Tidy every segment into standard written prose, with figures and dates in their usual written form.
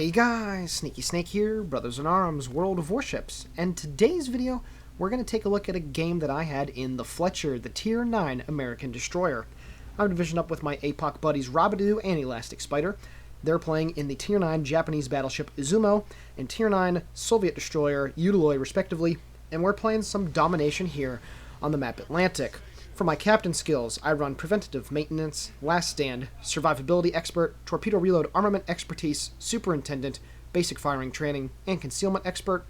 Hey guys, Sneaky Snake here, Brothers in Arms, World of Warships, and today's video we're going to take a look at a game that I had in the Fletcher, the Tier 9 American Destroyer. I'm divisioned up with my APOC buddies Rabadoo and Elastic Spider. They're playing in the Tier 9 Japanese battleship Izumo and Tier 9 Soviet Destroyer Udaloy respectively, and we're playing some domination here on the map Atlantic. For my captain skills, I run Preventative Maintenance, Last Stand, Survivability Expert, Torpedo Reload Armament Expertise, Superintendent, Basic Firing Training, and Concealment Expert.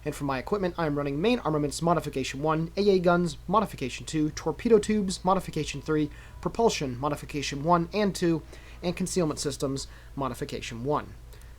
And for my equipment, I am running Main Armaments Modification 1, AA Guns Modification 2, Torpedo Tubes Modification 3, Propulsion Modification 1 and 2, and Concealment Systems Modification 1.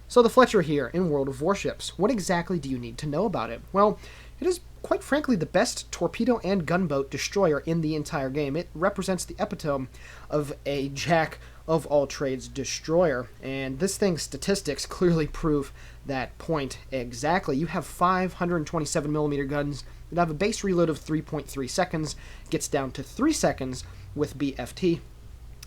So the Fletcher here in World of Warships. What exactly do you need to know about it? Well, it is quite frankly the best torpedo and gunboat destroyer in the entire game. It represents the epitome of a jack-of-all-trades destroyer, and this thing's statistics clearly prove that point exactly. You have 527mm guns that have a base reload of 3.3 seconds, gets down to 3 seconds with BFT.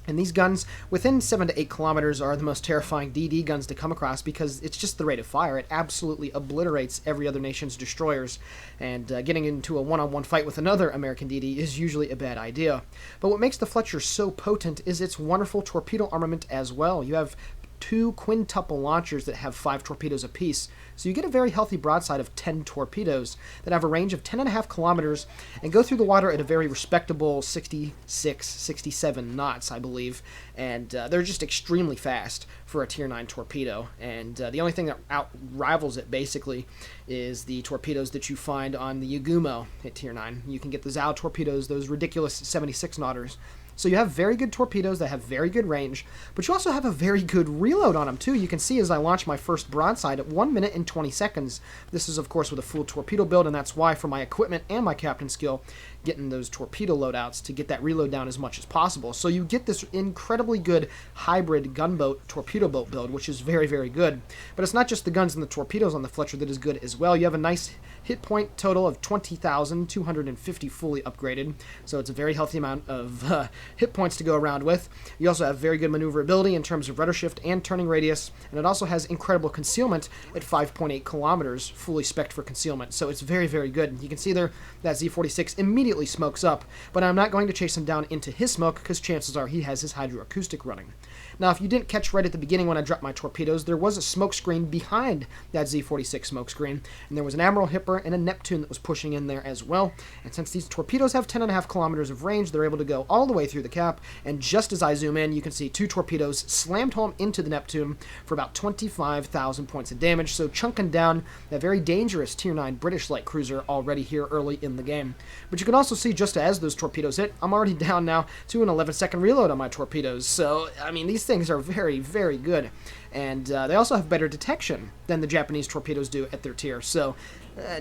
And these guns, within 7 to 8 kilometers, are the most terrifying DD guns to come across because it's just the rate of fire. It absolutely obliterates every other nation's destroyers, and getting into a one-on-one fight with another American DD is usually a bad idea. But what makes the Fletcher so potent is its wonderful torpedo armament as well. You have 2 quintuple launchers that have 5 torpedoes apiece, so you get a very healthy broadside of 10 torpedoes that have a range of 10.5 kilometers and go through the water at a very respectable 66, 67 knots, I believe, and they're just extremely fast for a Tier 9 torpedo, and the only thing that out-rivals it, basically, is the torpedoes that you find on the Yagumo at Tier 9. You can get the Zao torpedoes, those ridiculous 76 knotters. So you have very good torpedoes that have very good range, but you also have a very good reload on them too. You can see as I launch my first broadside at 1 minute and 20 seconds. This is of course with a full torpedo build, and that's why for my equipment and my captain skill, getting those torpedo loadouts to get that reload down as much as possible. So you get this incredibly good hybrid gunboat torpedo boat build, which is very, very good. But it's not just the guns and the torpedoes on the Fletcher that is good as well. You have a nice hit point total of 20,250 fully upgraded, so it's a very healthy amount of hit points to go around with. You also have very good maneuverability in terms of rudder shift and turning radius, and it also has incredible concealment at 5.8 kilometers, fully spec'd for concealment, so it's very, very good. You can see there that Z46 immediately smokes up, but I'm not going to chase him down into his smoke because chances are he has his hydroacoustic running. Now, if you didn't catch right at the beginning when I dropped my torpedoes, there was a smoke screen behind that Z46 smoke screen, and there was an Admiral Hipper and a Neptune that was pushing in there as well. And since these torpedoes have 10.5 kilometers of range, they're able to go all the way through the cap, and just as I zoom in, you can see 2 torpedoes slammed home into the Neptune for about 25,000 points of damage, so chunking down that very dangerous Tier 9 British light cruiser already here early in the game. But you can also see just as those torpedoes hit, I'm already down now to an 11-second reload on my torpedoes, so, I mean, these things are very, very good, and they also have better detection than the Japanese torpedoes do at their tier, so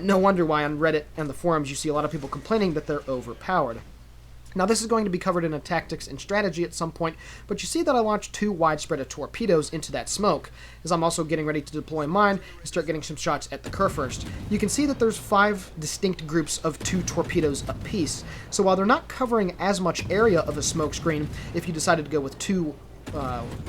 no wonder why on Reddit and the forums you see a lot of people complaining that they're overpowered. Now, this is going to be covered in a tactics and strategy at some point, but you see that I launched 2 widespread of torpedoes into that smoke, as I'm also getting ready to deploy mine and start getting some shots at the Kurfürst. You can see that there's 5 distinct groups of 2 torpedoes apiece, so while they're not covering as much area of a smoke screen, if you decided to go with 2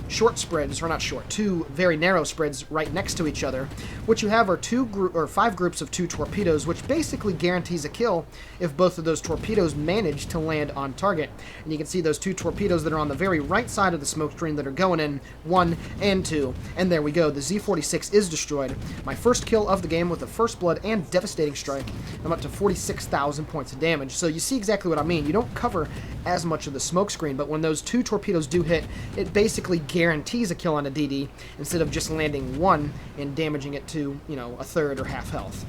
short spreads, or not short, 2 very narrow spreads right next to each other, what you have are 5 groups of 2 torpedoes, which basically guarantees a kill if both of those torpedoes manage to land on target. And you can see those 2 torpedoes that are on the very right side of the smoke screen that are going in 1 and 2, and there we go. The Z46 is destroyed. My first kill of the game with a first blood and devastating strike. I'm up to 46,000 points of damage, so you see exactly what I mean. You don't cover as much of the smoke screen, but when those 2 torpedoes do hit, it basically guarantees a kill on a DD instead of just landing 1 and damaging it to, you know, a third or half health.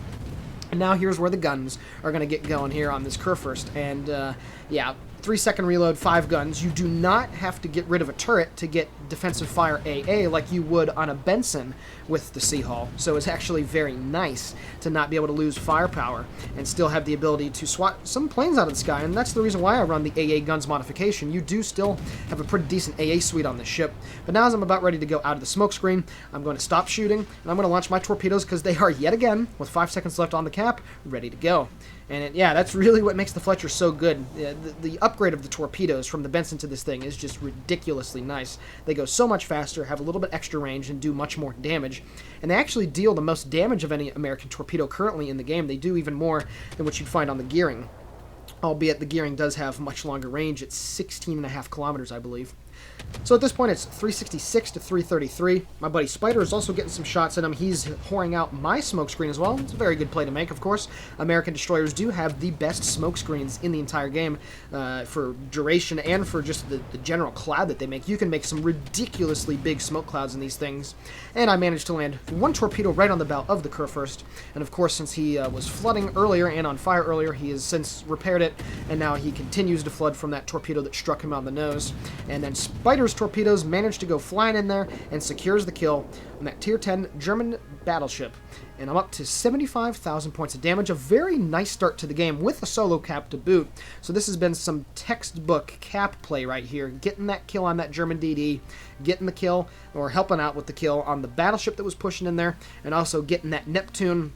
And now here's where the guns are going to get going here on this Kurfürst, and yeah, 3-second reload, 5 guns. You do not have to get rid of a turret to get defensive fire AA like you would on a Benson with the Seahall. So it's actually very nice to not be able to lose firepower and still have the ability to swat some planes out of the sky, and that's the reason why I run the AA guns modification. You do still have a pretty decent AA suite on this ship, but now as I'm about ready to go out of the smoke screen, I'm going to stop shooting, and I'm going to launch my torpedoes because they are yet again, with 5 seconds left on the cap, ready to go. And yeah, that's really what makes the Fletcher so good. The upgrade of the torpedoes from the Benson to this thing is just ridiculously nice. They go so much faster, have a little bit extra range, and do much more damage. And they actually deal the most damage of any American torpedo currently in the game. They do even more than what you'd find on the Gearing. Albeit the Gearing does have much longer range. It's 16.5 kilometers, I believe. So at this point, it's 366 to 333. My buddy Spider is also getting some shots at him. He's whoring out my smokescreen as well. It's a very good play to make, of course. American destroyers do have the best smokescreens in the entire game for duration and for just the general cloud that they make. You can make some ridiculously big smoke clouds in these things. And I managed to land one torpedo right on the bow of the Kurfürst. And of course, since he was flooding earlier and on fire earlier, he has since repaired it. And now he continues to flood from that torpedo that struck him on the nose. And then Spider's torpedoes managed to go flying in there and secures the kill on that Tier 10 German battleship. And I'm up to 75,000 points of damage. A very nice start to the game with a solo cap to boot. So this has been some textbook cap play right here. Getting that kill on that German DD, getting the kill, or helping out with the kill on the battleship that was pushing in there, and also getting that Neptune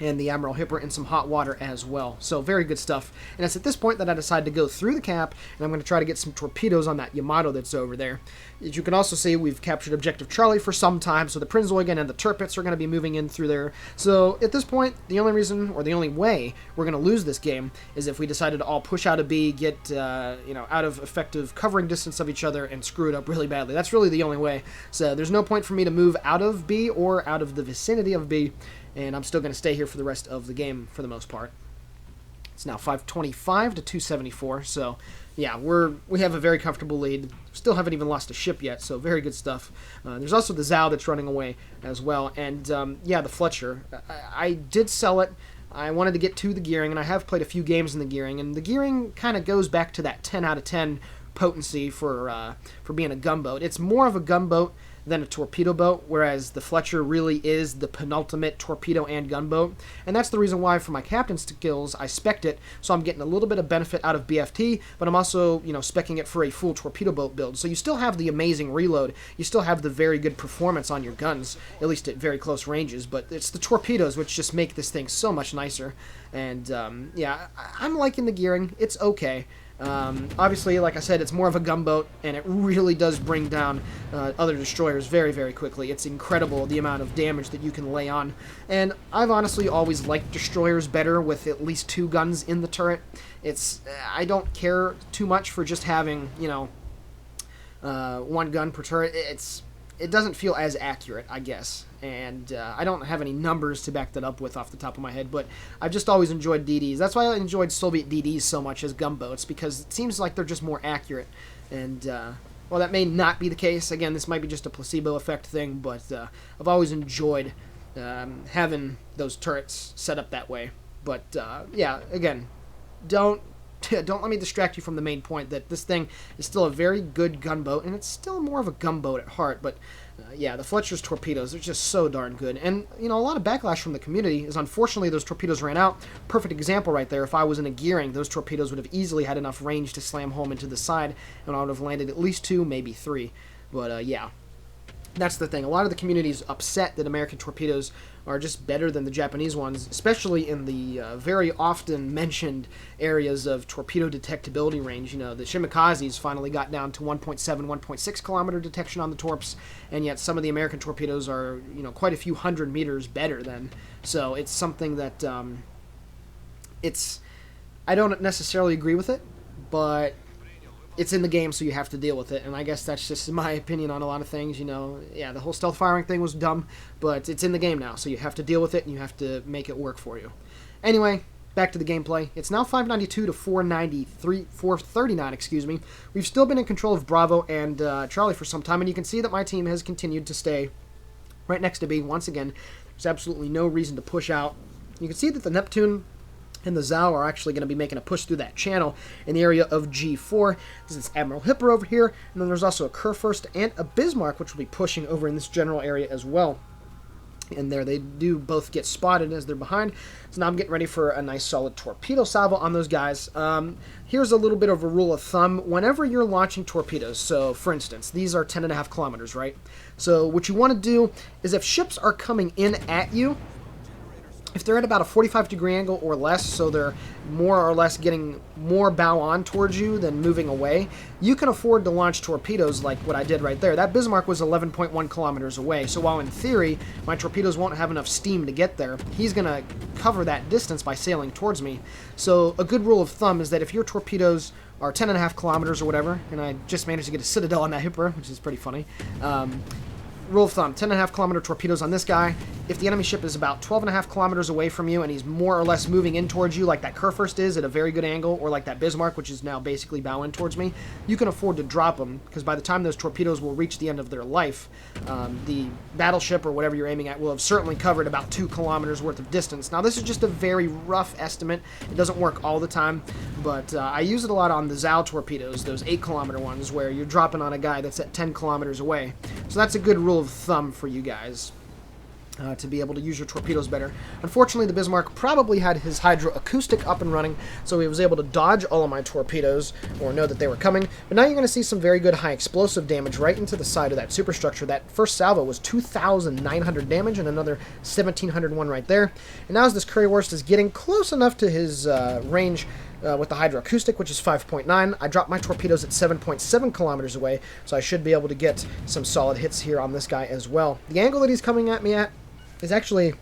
and the Admiral Hipper in some hot water as well. So very good stuff. And it's at this point that I decide to go through the cap, and I'm going to try to get some torpedoes on that Yamato that's over there. As you can also see, we've captured Objective Charlie for some time, so the Prinzeugen and the Tirpitz are going to be moving in through there. So at this point, the only reason, or the only way we're going to lose this game is if we decided to all push out of B, get out of effective covering distance of each other, and screw it up really badly. That's really the only way. So there's no point for me to move out of B or out of the vicinity of B, and I'm still going to stay here for the rest of the game for the most part. It's now 525 to 274, so yeah, we have a very comfortable lead. Still haven't even lost a ship yet, so very good stuff. There's also the Zao that's running away as well, and yeah, the Fletcher. I did sell it. I wanted to get to the Gearing, and I have played a few games in the Gearing, and the Gearing kind of goes back to that 10 out of 10 potency for being a gunboat. It's more of a gunboat than a torpedo boat, whereas the Fletcher really is the penultimate torpedo and gunboat. And that's the reason why for my captain skills I spec'd it, so I'm getting a little bit of benefit out of BFT, but I'm also, spec'ing it for a full torpedo boat build. So you still have the amazing reload, you still have the very good performance on your guns, at least at very close ranges, but it's the torpedoes which just make this thing so much nicer. And yeah, I'm liking the Gearing. It's okay. Obviously, like I said, it's more of a gunboat, and it really does bring down other destroyers very, very quickly. It's incredible the amount of damage that you can lay on. And I've honestly always liked destroyers better with at least 2 guns in the turret. I don't care too much for just having, 1 gun per turret. It doesn't feel as accurate, I guess. And I don't have any numbers to back that up with off the top of my head, but I've just always enjoyed DDs. That's why I enjoyed Soviet DDs so much as gunboats, because it seems like they're just more accurate. And, well, that may not be the case. Again, this might be just a placebo effect thing, but I've always enjoyed having those turrets set up that way. But, yeah, again, don't let me distract you from the main point that this thing is still a very good gunboat, and it's still more of a gunboat at heart. But yeah, the Fletcher's torpedoes are just so darn good. And a lot of backlash from the community is unfortunately those torpedoes ran out. Perfect example right there. If I was in a Gearing, those torpedoes would have easily had enough range to slam home into the side, and I would have landed at least 2, maybe 3. But yeah, that's the thing. A lot of the community is upset that American torpedoes are just better than the Japanese ones, especially in the very often mentioned areas of torpedo detectability range. The Shimikazes finally got down to 1.7, 1.6 kilometer detection on the torps, and yet some of the American torpedoes are, quite a few hundred meters better than. So it's something that I don't necessarily agree with it, but it's in the game, so you have to deal with it, and I guess that's just my opinion on a lot of things. Yeah, the whole stealth firing thing was dumb, but it's in the game now, so you have to deal with it, and you have to make it work for you. Anyway, back to the gameplay. It's now 592 to 439, excuse me. We've still been in control of Bravo and Charlie for some time, and you can see that my team has continued to stay right next to B. Once again, there's absolutely no reason to push out. You can see that the Neptune and the Zao are actually going to be making a push through that channel in the area of G4. This is Admiral Hipper over here, and then there's also a Kurfürst and a Bismarck, which will be pushing over in this general area as well. And there they do both get spotted as they're behind. So now I'm getting ready for a nice solid torpedo salvo on those guys. Here's a little bit of a rule of thumb. Whenever you're launching torpedoes, so for instance, these are 10.5 kilometers, right? So what you want to do is if ships are coming in at you, If they're at about a 45-degree angle or less, so they're more or less getting more bow on towards you than moving away, you can afford to launch torpedoes like what I did right there. That Bismarck was 11.1 kilometers away, so while in theory my torpedoes won't have enough steam to get there, he's going to cover that distance by sailing towards me. So a good rule of thumb is that if your torpedoes are 10.5 kilometers or whatever, and I just managed to get a Citadel on that Hipper, which is pretty funny, rule of thumb, 10.5 kilometer torpedoes on this guy. If the enemy ship is about 12.5 kilometers away from you and he's more or less moving in towards you like that Kurfürst is at a very good angle, or like that Bismarck, which is now basically bow in towards me, you can afford to drop them, because by the time those torpedoes will reach the end of their life, the battleship or whatever you're aiming at will have certainly covered about 2 kilometers worth of distance. Now this is just a very rough estimate. It doesn't work all the time, but I use it a lot on the Zao torpedoes, those 8-kilometer ones, where you're dropping on a guy that's at 10 kilometers away. So that's a good rule of thumb for you guys. To be able to use your torpedoes better. Unfortunately, the Bismarck probably had his hydroacoustic up and running, so he was able to dodge all of my torpedoes, or know that they were coming. But now you're going to see some very good high explosive damage right into the side of that superstructure. That first salvo was 2,900 damage, and another 1,701 right there. And now as this Currywurst is getting close enough to his range with the hydroacoustic, which is 5.9, I dropped my torpedoes at 7.7 kilometers away, so I should be able to get some solid hits here on this guy as well. The angle that he's coming at me at is actually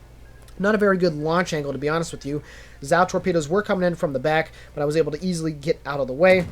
not a very good launch angle, to be honest with you. Zao torpedoes were coming in from the back, but I was able to easily get out of the way.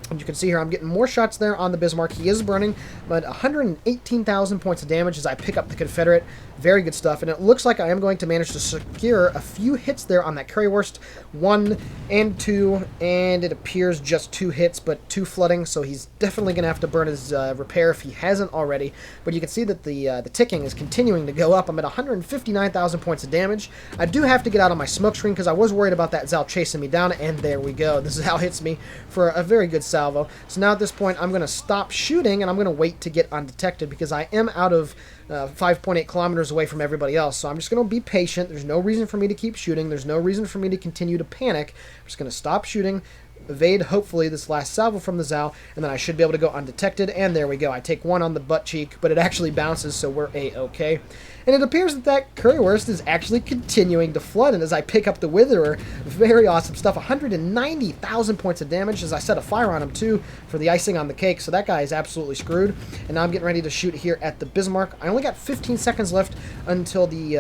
And you can see here I'm getting more shots there on the Bismarck. He is burning, but 118,000 points of damage as I pick up the Confederate. Very good stuff, and it looks like I am going to manage to secure a few hits there on that Currywurst. 1 and 2, and it appears just 2 hits, but 2 flooding, so he's definitely going to have to burn his repair if he hasn't already. But you can see that the ticking is continuing to go up. I'm at 159,000 points of damage. I do have to get out of my smoke screen because I was worried about that Zao chasing me down, and there we go. This is how it hits me for a very good salvo. So now at this point, I'm going to stop shooting, and I'm going to wait to get undetected because I am out of 5.8 kilometers away from everybody else. So I'm just going to be patient. There's no reason for me to keep shooting. There's no reason for me to continue to panic. I'm just going to stop shooting, evade, hopefully, this last salvo from the Zao, and then I should be able to go undetected, and there we go. I take 1 on the butt cheek, but it actually bounces, so we're A-okay. And it appears that that Currywurst is actually continuing to flood, and as I pick up the Witherer, very awesome stuff. 190,000 points of damage as I set a fire on him, too, for the icing on the cake, so that guy is absolutely screwed. And now I'm getting ready to shoot here at the Bismarck. I only got 15 seconds left until the,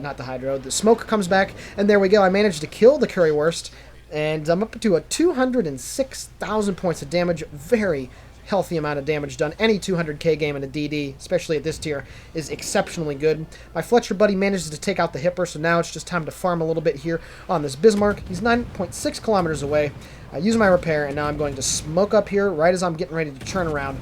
not the Hydro, the smoke comes back, and there we go. I managed to kill the Currywurst, and I'm up to a 206,000 points of damage. Very healthy amount of damage done. Any 200k game in a DD, especially at this tier, is exceptionally good. My Fletcher buddy manages to take out the Hipper, so now it's just time to farm a little bit here on this Bismarck. He's 9.6 kilometers away. I use my repair, and now I'm going to smoke up here right as I'm getting ready to turn around.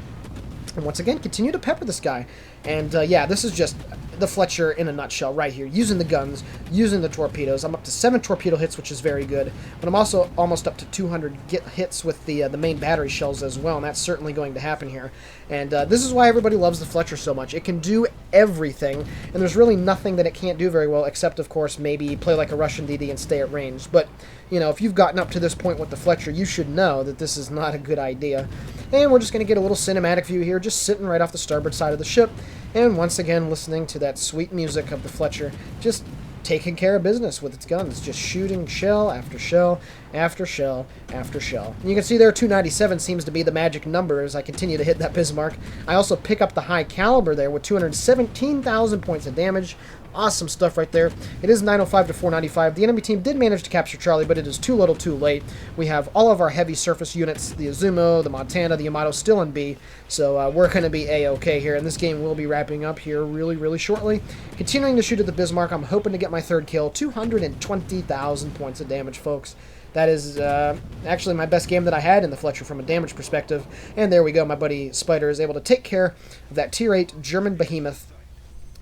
And once again, continue to pepper this guy. And yeah, this is just the Fletcher in a nutshell right here. Using the guns, using the torpedoes. I'm up to 7 torpedo hits, which is very good. But I'm also almost up to 200 hits with the main battery shells as well, and that's certainly going to happen here. And this is why everybody loves the Fletcher so much. It can do everything, and there's really nothing that it can't do very well, except, of course, maybe play like a Russian DD and stay at range. But, you know, if you've gotten up to this point with the Fletcher, you should know that this is not a good idea. And we're just going to get a little cinematic view here, just sitting right off the starboard side of the ship. And once again, listening to that sweet music of the Fletcher, just taking care of business with its guns, just shooting shell after shell after shell after shell. And you can see there 297 seems to be the magic number as I continue to hit that Bismarck. I also pick up the high caliber there with 217,000 points of damage. Awesome stuff right there. It is 905 to 495. The enemy team did manage to capture Charlie, but it is too little too late. We have all of our heavy surface units, the Izumo, the Montana, the Yamato, still in B, so we're going to be A-okay here, and this game will be wrapping up here really, really shortly. Continuing to shoot at the Bismarck, I'm hoping to get my 3rd kill. 220,000 points of damage, folks. That is actually my best game that I had in the Fletcher from a damage perspective. And there we go, my buddy Spider is able to take care of that Tier 8 German behemoth.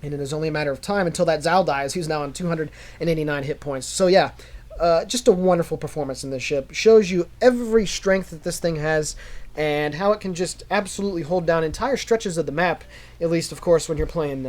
And it is only a matter of time until that Zao dies. He's now on 289 hit points. So yeah, just a wonderful performance in this ship. Shows you every strength that this thing has and how it can just absolutely hold down entire stretches of the map, at least, of course, when you're playing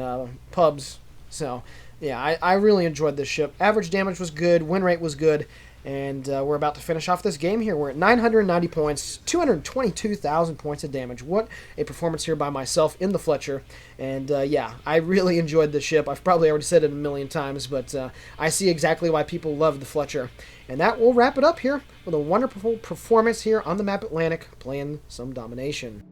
pubs. So yeah, I really enjoyed this ship. Average damage was good, win rate was good, And we're about to finish off this game here. We're at 990 points, 222,000 points of damage. What a performance here by myself in the Fletcher. And yeah, I really enjoyed the ship. I've probably already said it a million times, but I see exactly why people love the Fletcher. And that will wrap it up here with a wonderful performance here on the map Atlantic, playing some domination.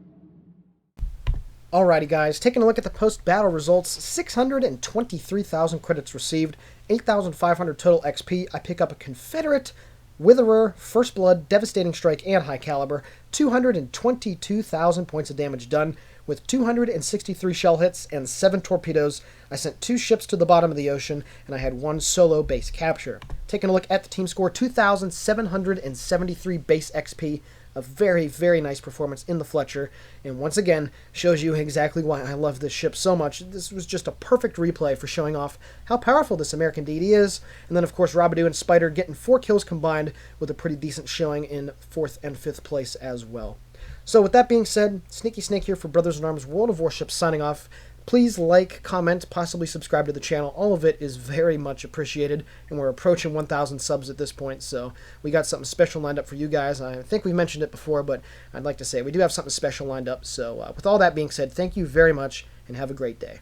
Alrighty guys, taking a look at the post-battle results, 623,000 credits received, 8,500 total XP. I pick up a Confederate, Witherer, First Blood, Devastating Strike, and High Caliber. 222,000 points of damage done, with 263 shell hits and 7 torpedoes. I sent 2 ships to the bottom of the ocean, and I had 1 solo base capture. Taking a look at the team score, 2,773 base XP. A very, very nice performance in the Fletcher, and once again, shows you exactly why I love this ship so much. This was just a perfect replay for showing off how powerful this American deity is, and then of course Robidoo and Spider getting 4 kills combined with a pretty decent showing in 4th and 5th place as well. So with that being said, Sneaky Snake here for Brothers in Arms World of Warships signing off. Please like, comment, possibly subscribe to the channel. All of it is very much appreciated, and we're approaching 1,000 subs at this point, so we got something special lined up for you guys. I think we mentioned it before, but I'd like to say we do have something special lined up. So with all that being said, thank you very much, and have a great day.